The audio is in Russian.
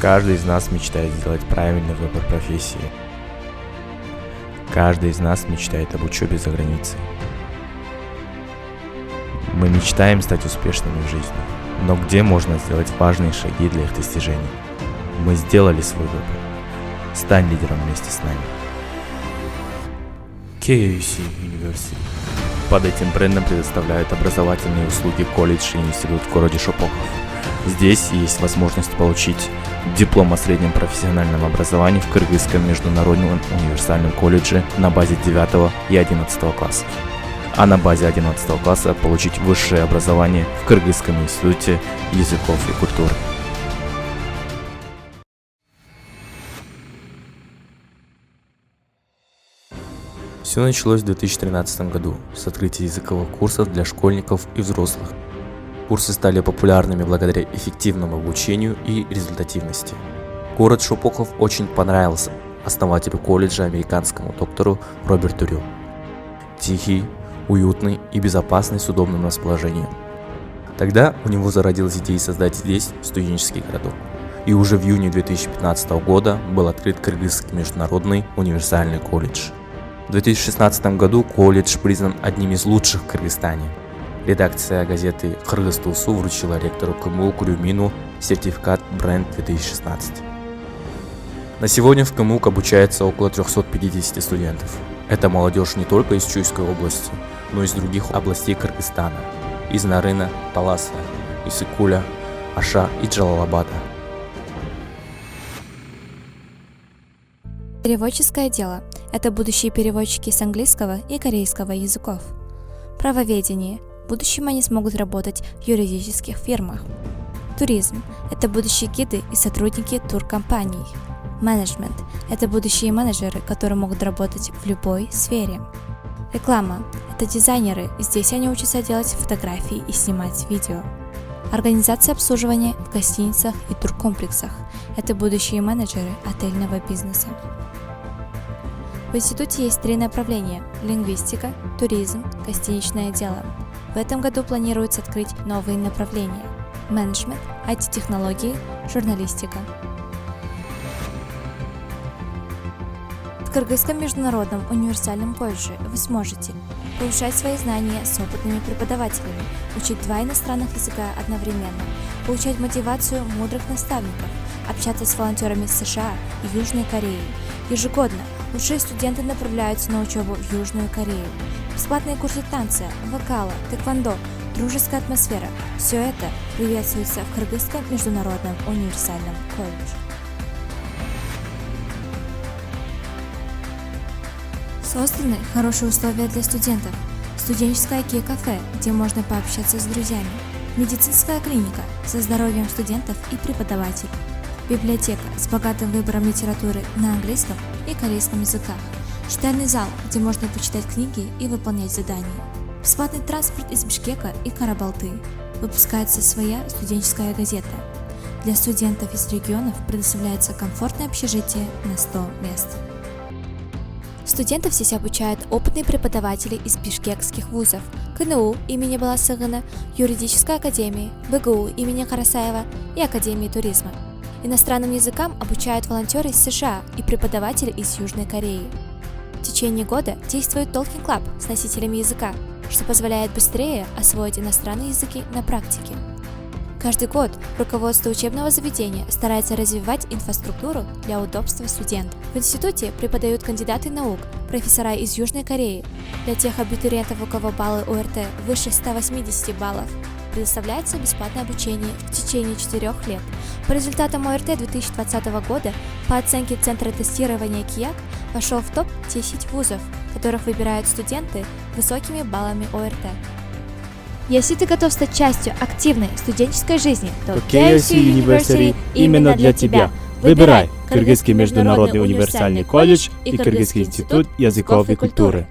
Каждый из нас мечтает сделать правильный выбор профессии. Каждый из нас мечтает об учебе за границей. Мы мечтаем стать успешными в жизни, но где можно сделать важные шаги для их достижения? Мы сделали свой выбор. Стань лидером вместе с нами. KUC University. Под этим брендом предоставляют образовательные услуги колледж и институт в городе Шопоков. Здесь есть возможность получить диплом о среднем профессиональном образовании в Кыргызском международном универсальном колледже на базе 9 и 11 классов, а на базе 11 класса получить высшее образование в Кыргызском институте языков и культуры. Все началось в 2013 году с открытия языковых курсов для школьников и взрослых. Курсы стали популярными благодаря эффективному обучению и результативности. Город Шопоков очень понравился основателю колледжа, американскому доктору Роберту Рю. Тихий, уютный и безопасный с удобным расположением. Тогда у него зародилась идея создать здесь студенческий городок. И уже в июне 2015 года был открыт Кыргызский международный универсальный колледж. В 2016 году колледж признан одним из лучших в Кыргызстане. Редакция газеты «Кыргыз Тулсу» вручила ректору КМУ Кулюмину сертификат «Бренд 2016». На сегодня в КМУ обучается около 350 студентов. Это молодежь не только из Чуйской области, но и из других областей Кыргызстана. Из Нарына, Таласа, Исыкуля, Аша и Джалалабада. Переводческое дело – это будущие переводчики с английского и корейского языков. Правоведение – в будущем они смогут работать в юридических фирмах. Туризм – это будущие гиды и сотрудники туркомпаний. Менеджмент – это будущие менеджеры, которые могут работать в любой сфере. Реклама – это дизайнеры, здесь они учатся делать фотографии и снимать видео. Организация обслуживания в гостиницах и туркомплексах – это будущие менеджеры отельного бизнеса. В институте есть 3 направления – лингвистика, туризм, гостиничное дело. В этом году планируется открыть новые направления – менеджмент, IT-технологии, журналистика. В Кыргызском международном универсальном колледже вы сможете повышать свои знания с опытными преподавателями, учить 2 иностранных языка одновременно, получать мотивацию мудрых наставников, общаться с волонтерами США и Южной Кореи. Ежегодно лучшие студенты направляются на учебу в Южную Корею. Бесплатные курсы танца, вокала, тэквондо, дружеская атмосфера – все это приветствуется в Кыргызском международном универсальном колледже. Созданы хорошие условия для студентов. Студенческое кафе, где можно пообщаться с друзьями. Медицинская клиника со здоровьем студентов и преподавателей. Библиотека с богатым выбором литературы на английском и корейском языках. Читальный зал, где можно почитать книги и выполнять задания. Бесплатный транспорт из Бишкека и Карабалты. Выпускается своя студенческая газета. Для студентов из регионов предоставляется комфортное общежитие на 100 мест. Студентов здесь обучают опытные преподаватели из бишкекских вузов: КНУ имени Баласыгына, юридической академии, БГУ имени Карасаева и Академии туризма. Иностранным языкам обучают волонтеры из США и преподаватели из Южной Кореи. В течение года действует Talking Club с носителями языка, что позволяет быстрее освоить иностранные языки на практике. Каждый год руководство учебного заведения старается развивать инфраструктуру для удобства студентов. В институте преподают кандидаты наук, профессора из Южной Кореи. Для тех абитуриентов, у кого баллы ОРТ выше 180 баллов, предоставляется бесплатное обучение в течение 4 лет. По результатам ОРТ 2020 года, по оценке Центра тестирования КИЯК, вошел в топ-10 вузов, которых выбирают студенты с высокими баллами ОРТ. Если ты готов стать частью активной студенческой жизни, то KUC University именно для тебя. Выбирай Кыргызский международный универсальный колледж и Кыргызский институт языков и культуры.